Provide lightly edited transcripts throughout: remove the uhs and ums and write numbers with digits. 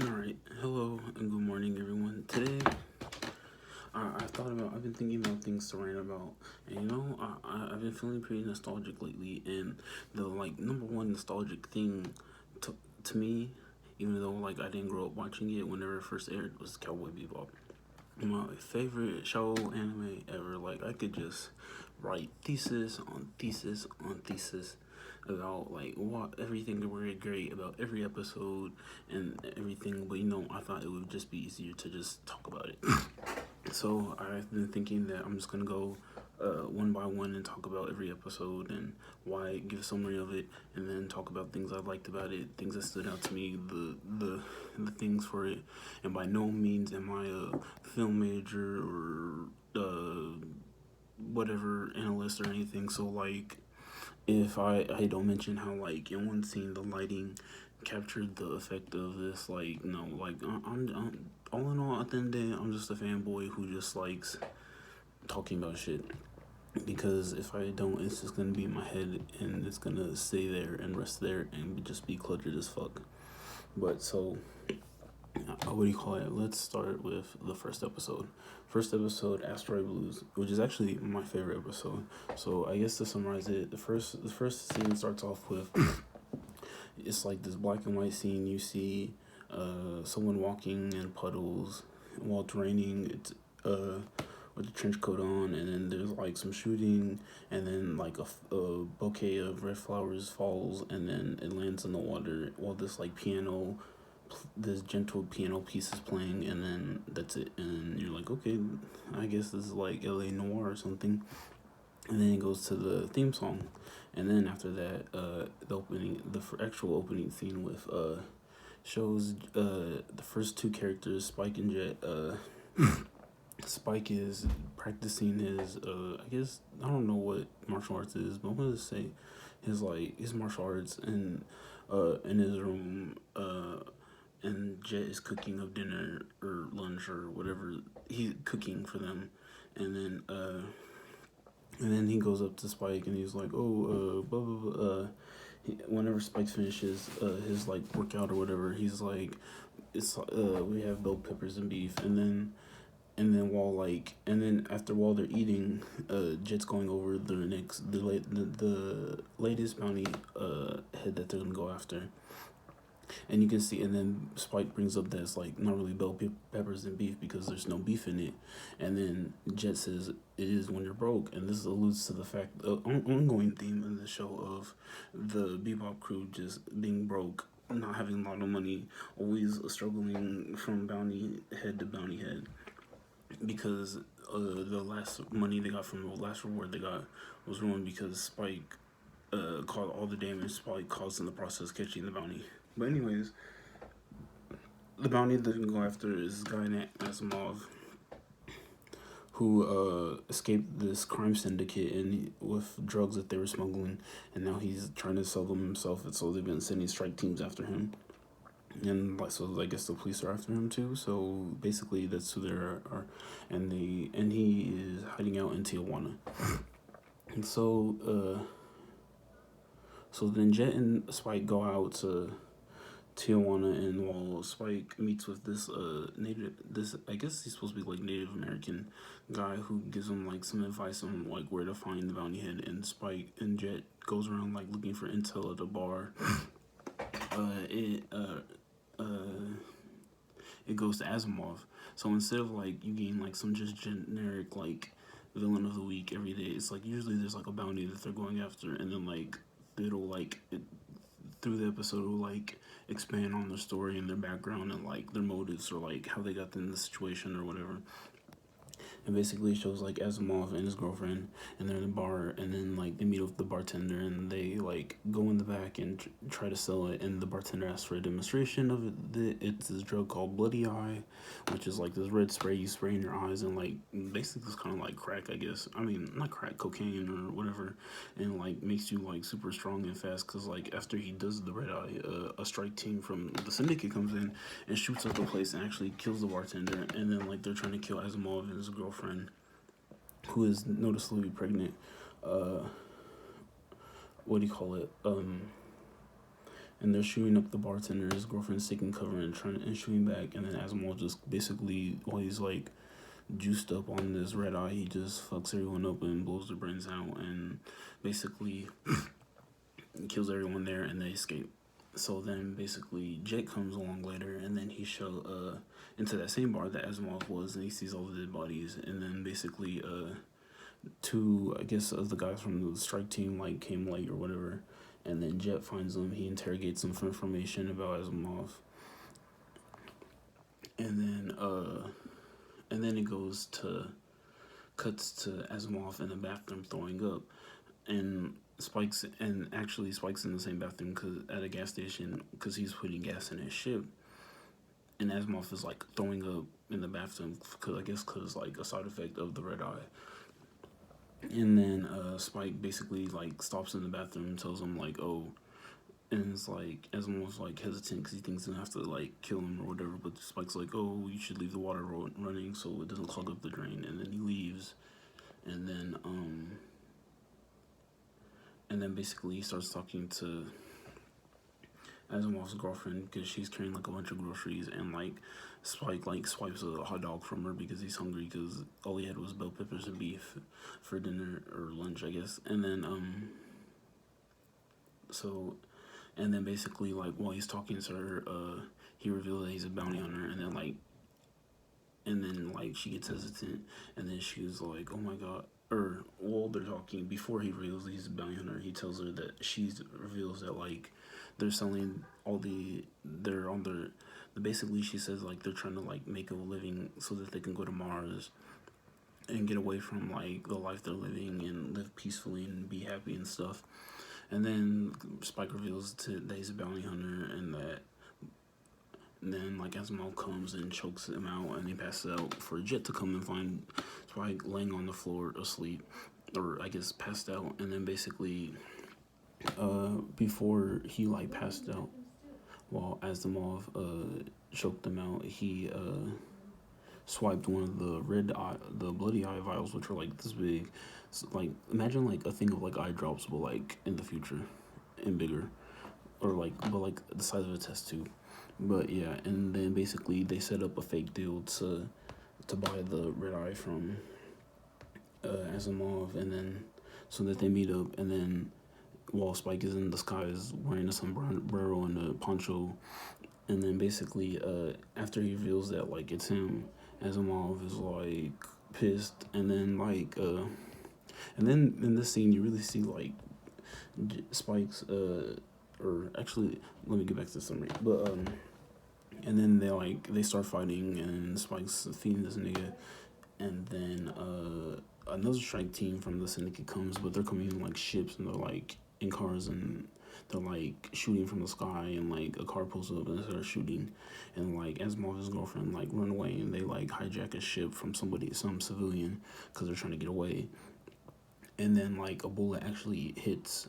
Alright, hello and good morning, everyone. Today, I've been thinking about things to rant about, and I've been feeling pretty nostalgic lately, and the number one nostalgic thing to me, even though I didn't grow up watching it whenever it first aired, was Cowboy Bebop. My favorite show anime ever. Like, I could just write thesis on thesis on thesis about what everything that were great about every episode and everything, but I thought it would just be easier to just talk about it. So I've been thinking that I'm just gonna go one by one and talk about every episode and why, give a summary of it, and then talk about things I liked about it, things that stood out to me, the things for it. And by no means am I a film major or whatever analyst or anything. So if I don't mention how in one scene the lighting captured the effect of this, no, I'm all in all, at the end of the day, I'm just a fanboy who just likes talking about shit. Because if I don't, it's just gonna be in my head and it's gonna stay there and rest there and just be cluttered as fuck. But so, what do you call it? Let's start with the first episode. First episode, Asteroid Blues, which is actually my favorite episode. So I guess to summarize it, the first scene starts off with it's like this black and white scene. You see someone walking in puddles while it's raining. It's with a trench coat on, and then there's some shooting, and then a bouquet of red flowers falls, and then it lands in the water while this gentle piano piece is playing, and then that's it. And you're like, okay, I guess this is like LA Noir or something. And then it goes to the theme song, and then after that, the actual opening scene with shows the first two characters, Spike and Jet. Spike is practicing his I guess I don't know what martial arts is, but I'm gonna say his martial arts in his room, and Jet is cooking up dinner or lunch or whatever he's cooking for them, and then he goes up to Spike and he's like, oh, blah blah blah. Whenever Spike finishes his workout or whatever, he's like, it's we have bell peppers and beef, and then after while they're eating, Jet's going over the latest bounty head that they're gonna go after, and you can see, and then Spike brings up that it's not really bell peppers and beef because there's no beef in it, and then Jet says it is when you're broke, and this alludes to the fact ongoing theme in the show of the Bebop crew just being broke, not having a lot of money, always struggling from bounty head to bounty head, because the last money they got from the last reward they got was ruined because Spike caused all the damage Spike caused in the process catching the bounty. But anyways, the bounty that they can go after is this guy named Asimov, who escaped this crime syndicate and with drugs that they were smuggling, and now he's trying to sell them himself. And so they've been sending strike teams after him, and so I guess the police are after him too. So basically, that's who they are, and he is hiding out in Tijuana. And so then Jet and Spike go out to Tijuana, and while Spike meets with this I guess he's supposed to be Native American guy who gives him some advice on where to find the bounty head, and Spike and Jet goes around looking for intel at a bar. It goes to Asimov. So instead of you getting some just generic villain of the week every day, it's usually there's a bounty that they're going after, and then it'll through the episode will expand on their story and their background and their motives, or how they got in the situation or whatever. And basically it shows Asimov and his girlfriend, and they're in the bar, and then they meet with the bartender, and they go in the back and try to sell it, and the bartender asks for a demonstration of it. It's this drug called Bloody Eye, which is this red spray you spray in your eyes, and basically it's kind of like crack, I guess. I mean, not crack, cocaine or whatever, and makes you super strong and fast, because after he does the red eye, a strike team from the syndicate comes in and shoots up the place and actually kills the bartender, and then they're trying to kill Asimov and his girlfriend, who is noticeably pregnant. What do you call it? and they're shooting up the bartender. His girlfriend's taking cover and trying and shooting back, and then Asimov just basically, while he's like juiced up on this red eye, he just fucks everyone up and blows their brains out, and basically kills everyone there, and they escape. So then basically Jet comes along later, and then he show into that same bar that Asimov was, and he sees all the dead bodies, and then basically two, I guess, of the guys from the strike team like came late or whatever, and then Jet finds them. He interrogates them for information about Asimov, and then it goes to cuts to Asimov in the bathroom throwing up, and Spike's in the same bathroom cause at a gas station because he's putting gas in his ship, and Asimov is like throwing up in the bathroom because like a side effect of the red eye. And then Spike basically like stops in the bathroom and tells him like, oh, and it's like Asimov's like hesitant because he thinks he'll have to like kill him or whatever, but Spike's like, oh, you should leave the water running so it doesn't clog up the drain, and then he leaves, and then basically he starts talking to Asimov's girlfriend because she's carrying like a bunch of groceries, and like Spike like swipes a hot dog from her because he's hungry because all he had was bell peppers and beef for dinner or lunch, I guess. And then so and then basically like while he's talking to her, he reveals that he's a bounty hunter, and then like she gets hesitant, and then she was like, oh my god. Or while they're talking, before he reveals he's a bounty hunter, he tells her that she reveals that like they're selling they're on their, basically she says like they're trying to like make a living so that they can go to Mars and get away from like the life they're living and live peacefully and be happy and stuff. And then Spike reveals that he's a bounty hunter, and then like Asimov comes and chokes him out, and he passes out for Jet to come and find Spike laying on the floor asleep, or I guess passed out. And then basically before he like passed out, while Asimov choked him out, he swiped one of the bloody eye vials, which are like this big. So, like imagine like a thing of like eye drops, but like in the future, and bigger, or like but like the size of a test tube. But yeah, and then basically they set up a fake deal to buy the red eye from Asimov, and then so that they meet up, and then while Spike is in disguise wearing a sombrero and a poncho, and then basically after he reveals that like it's him, Asimov is like pissed, and then and then in this scene you really see like Spike's or actually let me get back to the summary, but and then they start fighting, and Spike's feeding this nigga, and then another strike team from the syndicate comes, but they're coming in like ships, and they're like in cars, and they're like shooting from the sky, and like a car pulls up and they start shooting, and like Asimov's girlfriend like run away, and they like hijack a ship from some civilian because they're trying to get away, and then like a bullet actually hits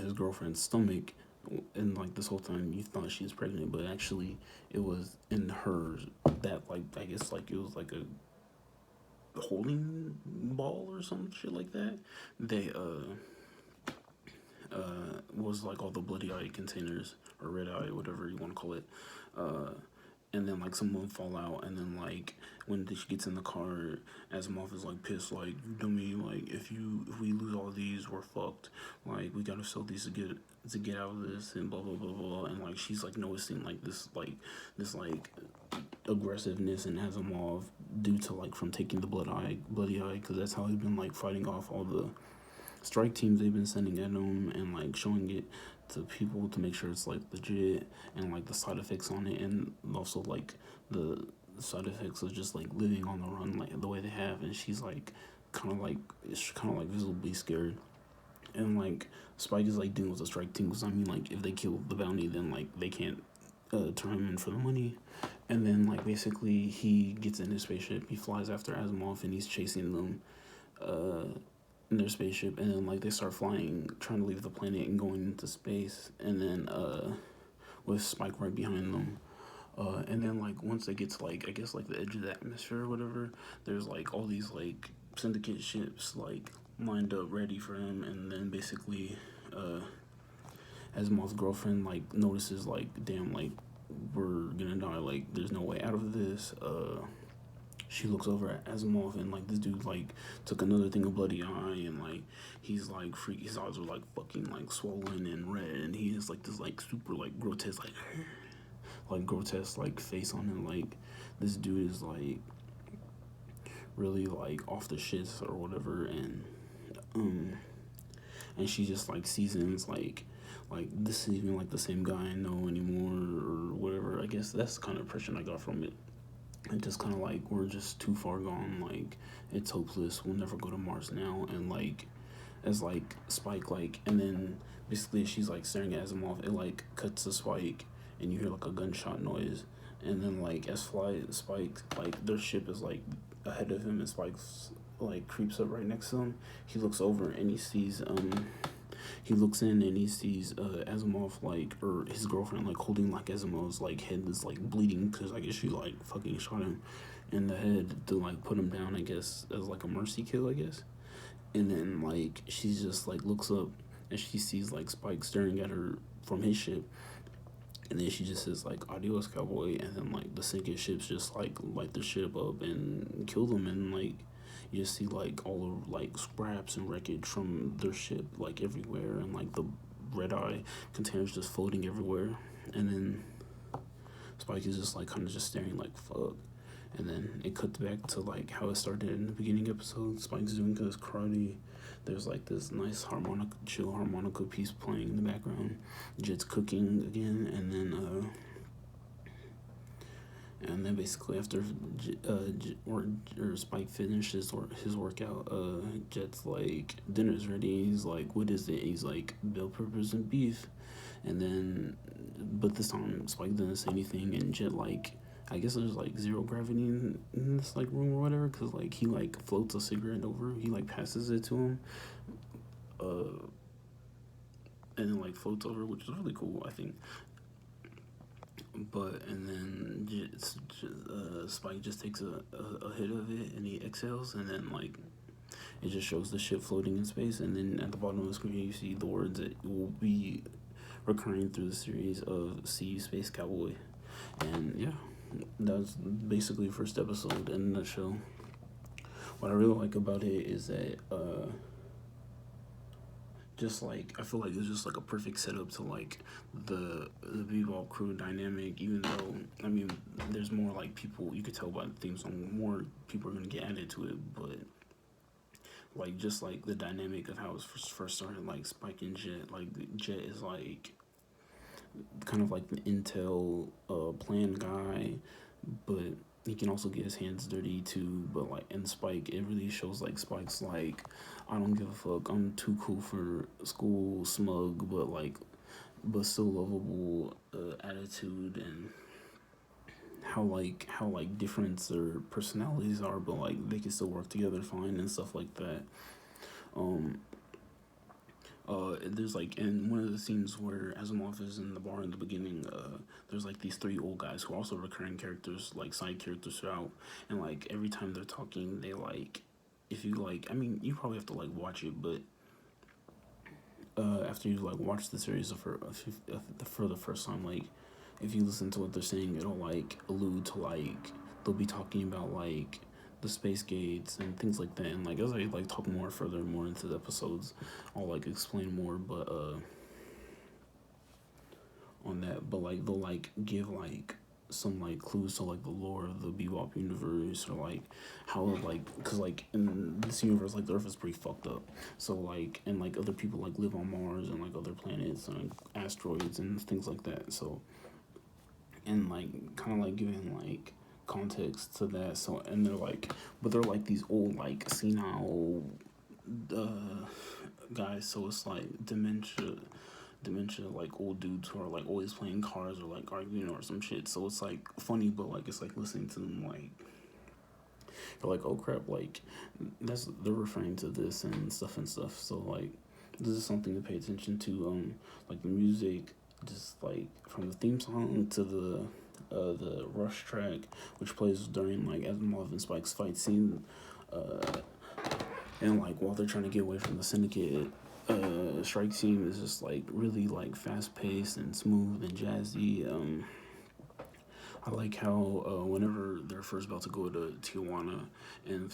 his girlfriend's stomach, and like this whole time you thought she was pregnant, but actually it was in her that like I guess like it was like a holding ball or some shit like that. They was like all the bloody eye containers or red eye, whatever you want to call it. And then like someone fall out, and then like when she gets in the car, Asimov is like pissed, like you dummy, like if we lose all these, we're fucked. Like we gotta sell these to get out of this, and blah blah blah blah. And like she's like noticing like this aggressiveness in Asimov due to like from taking the bloody eye, because that's how he's been like fighting off all the strike teams they've been sending at him, and like showing it to people to make sure it's like legit, and like the side effects on it, and also like the side effects of just like living on the run like the way they have. And she's like kind of like visibly scared, and like Spike is like dealing with the strike team because I mean like if they kill the bounty, then like they can't turn him in for the money. And then like basically he gets in his spaceship, he flies after Asimov, and he's chasing them in their spaceship, and then like they start flying, trying to leave the planet and going into space, and then with Spike right behind them. And then like once they get to like I guess like the edge of the atmosphere or whatever, there's like all these like syndicate ships like lined up ready for him, and then basically Asimov's girlfriend like notices like, damn, like we're gonna die, like there's no way out of this. She looks over at Asimov, and like this dude like took another thing of bloody eye, and like he's like freak, his eyes are like fucking like swollen and red, and he has like this like super like grotesque like grotesque like face on him. Like this dude is like really like off the shits or whatever, um and she just like seasons like this is even like the same guy I know anymore or whatever. I guess that's the kind of impression I got from it. And just kind of like we're just too far gone, like it's hopeless, we'll never go to Mars now. And like as like Spike like, and then basically she's like staring at Asimov, it like cuts to Spike and you hear like a gunshot noise, and then like as Spike like their ship is like ahead of him, and Spike's like creeps up right next to him. He looks over and he looks in and he sees Asimov like, or his girlfriend like holding like Asimov's like head is like bleeding because I guess she like fucking shot him in the head to like put him down, I guess as like a mercy kill, I guess. And then like she just like looks up and she sees like Spike staring at her from his ship, and then she just says like adios cowboy, and then like the sinking ships just like light the ship up and kill them, and like you just see like all of like scraps and wreckage from their ship like everywhere, and like the red eye containers just floating everywhere. And then Spike is just like kind of just staring like fuck. And then it cuts back to like how it started in the beginning episode. Spike's doing his karate. There's like this nice harmonica, chill harmonica piece playing in the background. Jet's cooking again, and then basically after Spike finishes his workout, Jet's like dinner's ready. He's like, what is it? He's like bell peppers and beef, and then but this time Spike didn't say anything, and Jet like, I guess there's like zero gravity in this like room or whatever, because like he like floats a cigarette over, he like passes it to him, and then like floats over, which is really cool, I think. But and then Spike just takes a hit of it and he exhales, and then like it just shows the ship floating in space, and then at the bottom of the screen you see the words that will be recurring through the series of "See You, Space Cowboy." And yeah, that's basically the first episode in a nutshell. What I really like about it is that just like I feel like it's just like a perfect setup to like the Bebop crew dynamic. Even though I mean, there's more like people, you could tell by the theme song, more people are gonna get added to it, but like just like the dynamic of how it was first started, like Spike and Jet. Like Jet is like kind of like the intel plan guy, but he can also get his hands dirty too. But like in Spike, it really shows like Spike's like, I don't give a fuck, I'm too cool for school, smug, but still lovable attitude, and how different their personalities are, but like they can still work together fine and stuff like that. um there's like in one of the scenes where Asimov is in the bar in the beginning, there's like these three old guys who are also recurring characters, like side characters throughout, and like every time they're talking, they like, if you like, I mean, you probably have to like watch it, but after you like watch the series for the first time, like if you listen to what they're saying, it'll like allude to like they'll be talking about like the space gates and things like that. And like as I like talk more into the episodes, I'll like explain more, but on that. But like they'll like give like some like clues to like the lore of the Bebop universe, or like how like, because like in this universe like the Earth is pretty fucked up, so like, and like other people like live on Mars and like other planets and asteroids and things like that. So and like kind of like giving like context to that. So and they're like, but they're like these old like senile guys, so it's like dementia like old dudes who are like always playing cards or like arguing or some shit. So it's like funny, but like it's like listening to them like you're like, oh crap, like they're referring to this and stuff. So like this is something to pay attention to. Like the music, just like from the theme song to the rush track, which plays during like Asimov and Spike's fight scene, and like while they're trying to get away from the syndicate, Strike Team is just like really like fast paced and smooth and jazzy. I like how whenever they're first about to go to Tijuana and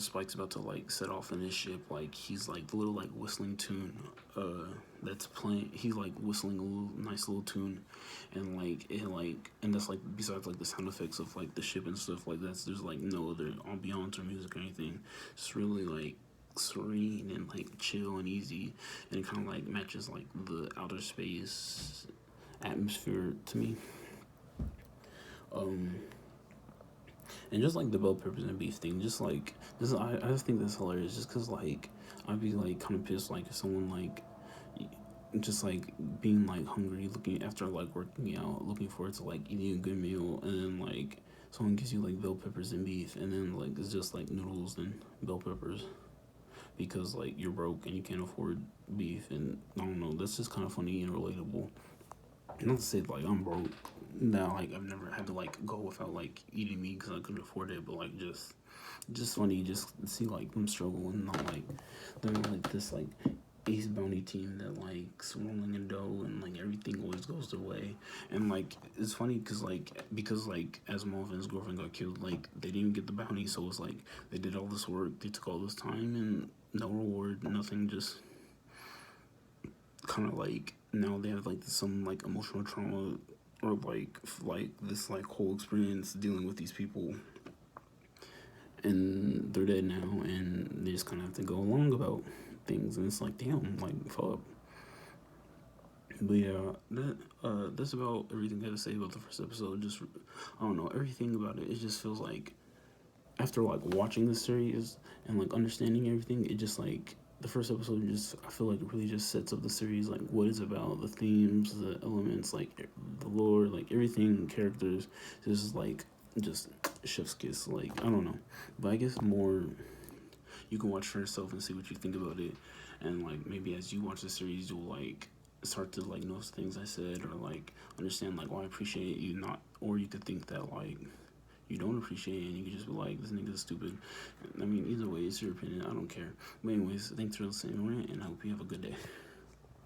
Spike's about to like set off in his ship, like he's like the little like whistling tune that's playing. He's like whistling a little nice little tune, and and that's like besides like the sound effects of like the ship and stuff like that. There's like no other ambiance or music or anything. It's really like serene and like chill and easy, and it kind of like matches like the outer space atmosphere to me. Um, and just like the bell peppers and beef thing, just like this, I just think that's hilarious. Just cause like I'd be like kind of pissed like if someone like just like being like hungry, looking after like working out, looking forward to like eating a good meal, and then like someone gives you like bell peppers and beef, and then like it's just like noodles and bell peppers because like you're broke and you can't afford beef, and I don't know. That's just kind of funny and relatable. Not to say like I'm broke. Now like I've never had to like go without like eating meat because I couldn't afford it, but like just funny just see like them struggle and not like they're like this like ace bounty team that like rolling in dough and like everything always goes their way. And like it's funny because like as Marvin's girlfriend got killed, like they didn't get the bounty, so it's like they did all this work, they took all this time and no reward, nothing, just kind of like now they have like some like emotional trauma or like this like whole experience dealing with these people, and they're dead now and they just kind of have to go along about things, and it's like damn, like fuck. But yeah, that's about everything I had to say about the first episode. Just I don't know, everything about it, it just feels like after like watching the series and like understanding everything, it just like the first episode just I feel like it really just sets up the series, like what it's about, the themes, the elements, like the lore, like everything, characters, just like just chef's kiss. Like I don't know, but I guess more you can watch for yourself and see what you think about it, and like maybe as you watch the series, you'll like start to like notice things I said or like understand like why I appreciate you not, or you could think that like you don't appreciate it and you could just be like, this nigga's stupid. I mean, either way, it's your opinion. I don't care. But anyways, thanks for listening to Rant, and I hope you have a good day.